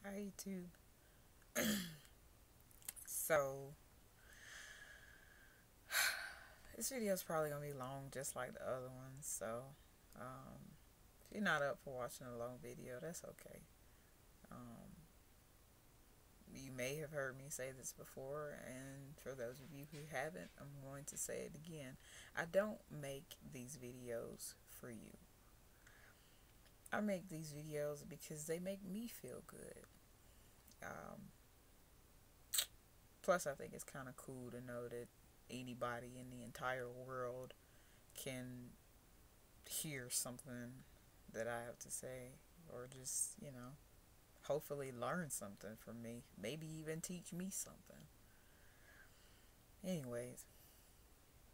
Hi YouTube. So this video is probably gonna be long, just like the other ones. So if you're not up for watching a long video, that's okay. Um, you may have heard me say this before, and for those of you who haven't, I'm going to say it again. I don't make these videos for you. I make these videos because they make me feel good. Um, Plus, I think it's kind of cool to know that anybody in the entire world can hear something that I have to say, or just, hopefully learn something from me. Maybe even teach me something. Anyways,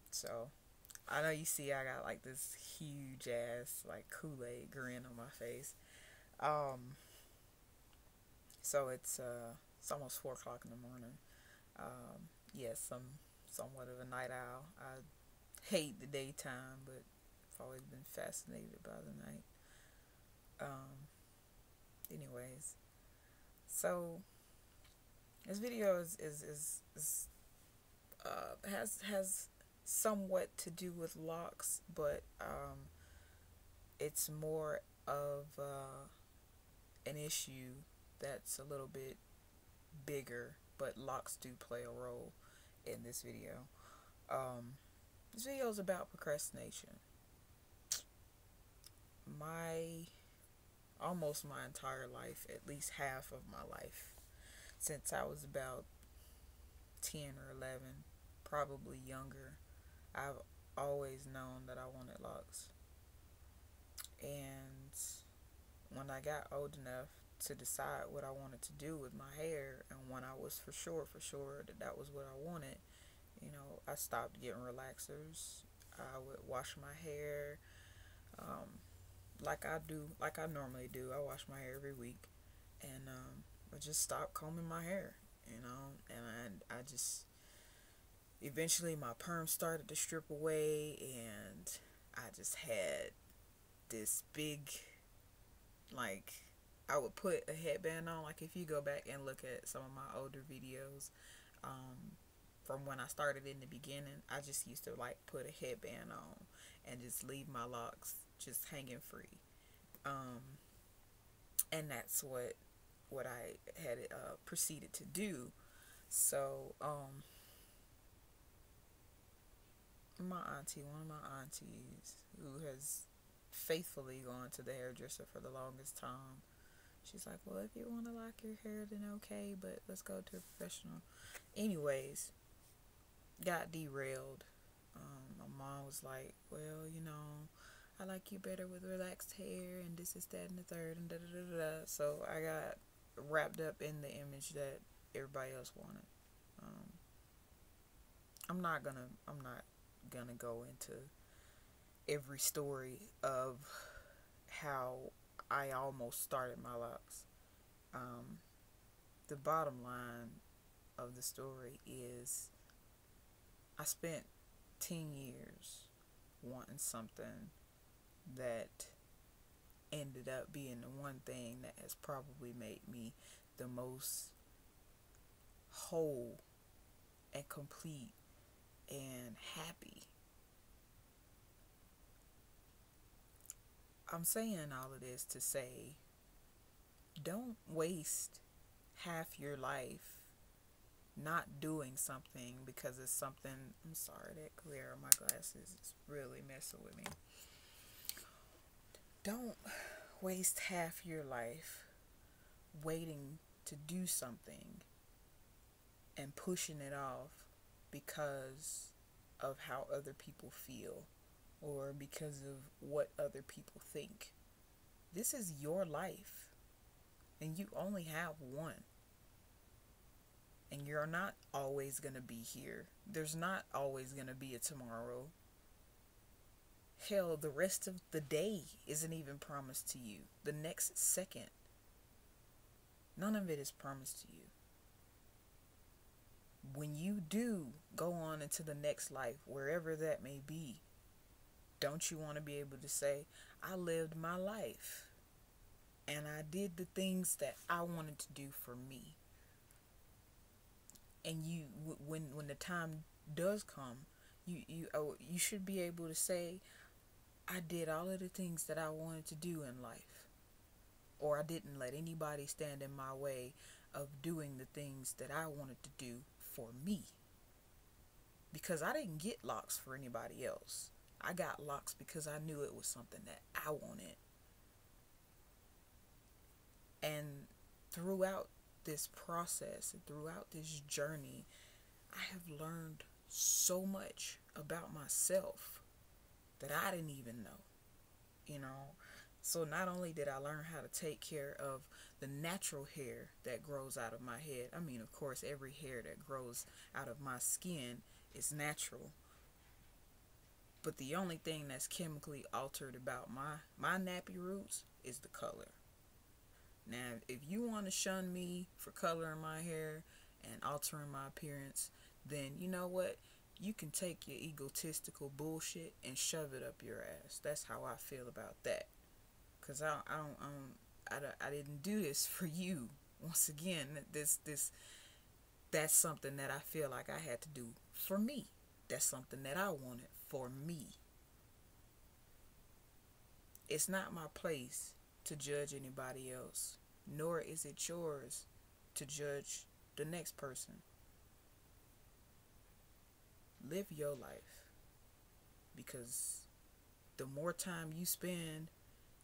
so I know you see I got like this huge ass, like Kool-Aid grin on my face. Um, so it's almost 4 o'clock in the morning. Yes, I'm somewhat of a night owl. I hate the daytime, but I've always been fascinated by the night. Um, Anyways, so this video has somewhat to do with locks, but it's more of an issue that's a little bit bigger, but locks do play a role in this video. Um, this video is about procrastination. My almost my entire life, at least half of my life, since I was about 10 or 11, probably younger, I've always known that I wanted locks. And when I got old enough to decide what I wanted to do with my hair, and when I was for sure that that was what I wanted, I stopped getting relaxers. I would wash my hair, um, like I normally do. I wash my hair every week, and I just stopped combing my hair, and I just eventually my perm started to strip away, and I just had this big, like, I would put a headband on. Like, if you go back and look at some of my older videos, um, from when I started in the beginning, I just used to like put a headband on and just leave my locks just hanging free. Um, and that's what I had proceeded to do. So, one of my aunties, who has faithfully gone to the hairdresser for the longest time, she's like, well, if you want to lock your hair, then okay, but let's go to a professional. Anyways, got derailed. My mom was like, well, I like you better with relaxed hair, and this is that and the third, and da da da da. So I got wrapped up in the image that everybody else wanted. Um, I'm not gonna go into every story of how I almost started my locks. Um, the bottom line of the story is I spent 10 years wanting something that ended up being the one thing that has probably made me the most whole and complete and happy. I'm saying all of this to say, don't waste half your life not doing something because it's something. I'm sorry, that glare on my glasses is really messing with me. Don't waste half your life waiting to do something and pushing it off because of how other people feel or because of what other people think. This is your life, and you only have one. And you're not always going to be here. There's not always going to be a tomorrow. Hell, the rest of the day isn't even promised to you. The next second, none of it is promised to you. When you do go on into the next life, wherever that may be, don't you want to be able to say, I lived my life? and I did the things that I wanted to do for me. And when the time does come, you should be able to say, I did all of the things that I wanted to do in life, or I didn't let anybody stand in my way of doing the things that I wanted to do for me. Because I didn't get locks for anybody else. I got locks because I knew it was something that I wanted. And throughout this process and throughout this journey, I have learned so much about myself that I didn't even know, you know. So not only did I learn how to take care of the natural hair that grows out of my head, I mean, of course, every hair that grows out of my skin is natural. But the only thing that's chemically altered about my nappy roots is the color. Now, if you want to shun me for coloring my hair and altering my appearance, then you know what? You can take your egotistical bullshit and shove it up your ass. That's how I feel about that. Cause I didn't do this for you. Once again, that's something that I feel like I had to do for me. That's something that I wanted for me. It's not my place to judge anybody else, nor is it yours to judge the next person. Live your life, because the more time you spend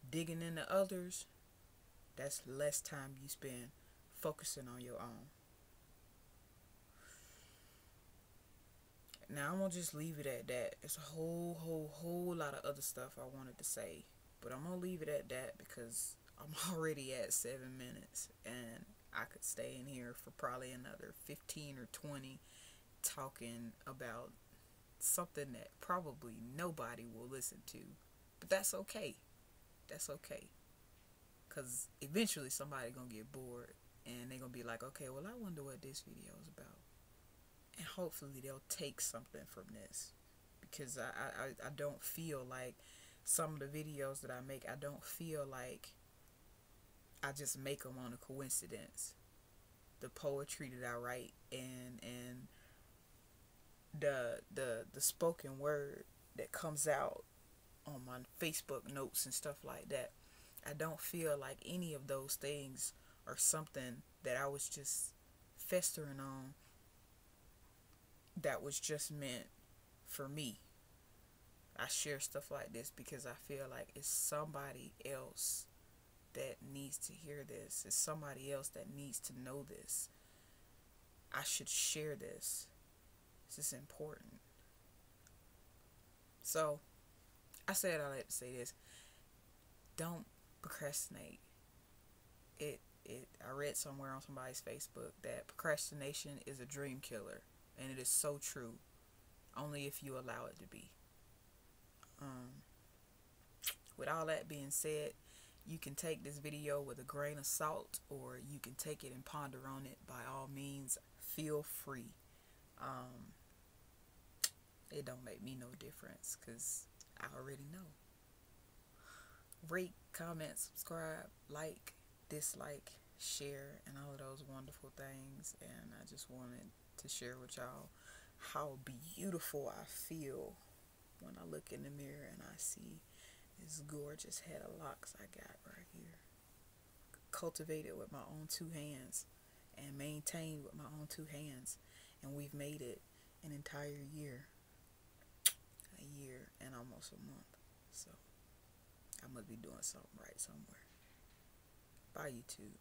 digging into others, that's less time you spend focusing on your own. Now I'm gonna just leave it at that. It's a whole lot of other stuff I wanted to say, but I'm gonna leave it at that because I'm already at 7 minutes, and I could stay in here for probably another 15 or 20 talking about something that probably nobody will listen to. But that's okay. That's okay. Because eventually somebody gonna get bored and they're gonna be like, okay, well, I wonder what this video is about. And hopefully they'll take something from this. Because I don't feel like some of the videos that I make, I don't feel like I just make them on a coincidence. The poetry that I write and the spoken word that comes out on my Facebook notes and stuff like that, I don't feel like any of those things are something that I was just festering on, that was just meant for me. I share stuff like this because I feel like it's somebody else that needs to hear this. It's somebody else that needs to know this. I should share this. This is important. So, I said I like to say this. Don't procrastinate. I read somewhere on somebody's Facebook that procrastination is a dream killer, and it is so true. Only if you allow it to be. With all that being said, you can take this video with a grain of salt, or you can take it and ponder on it. By all means, feel free. It don't make me no difference, because I already know. Rate, comment, subscribe, like, dislike, share, and all of those wonderful things. And I just wanted to share with y'all how beautiful I feel when I look in the mirror and I see this gorgeous head of locks I got right here, cultivated with my own two hands and maintained with my own two hands. And we've made it an entire year, a year and almost a month. So I must be doing something right somewhere. Bye, YouTube.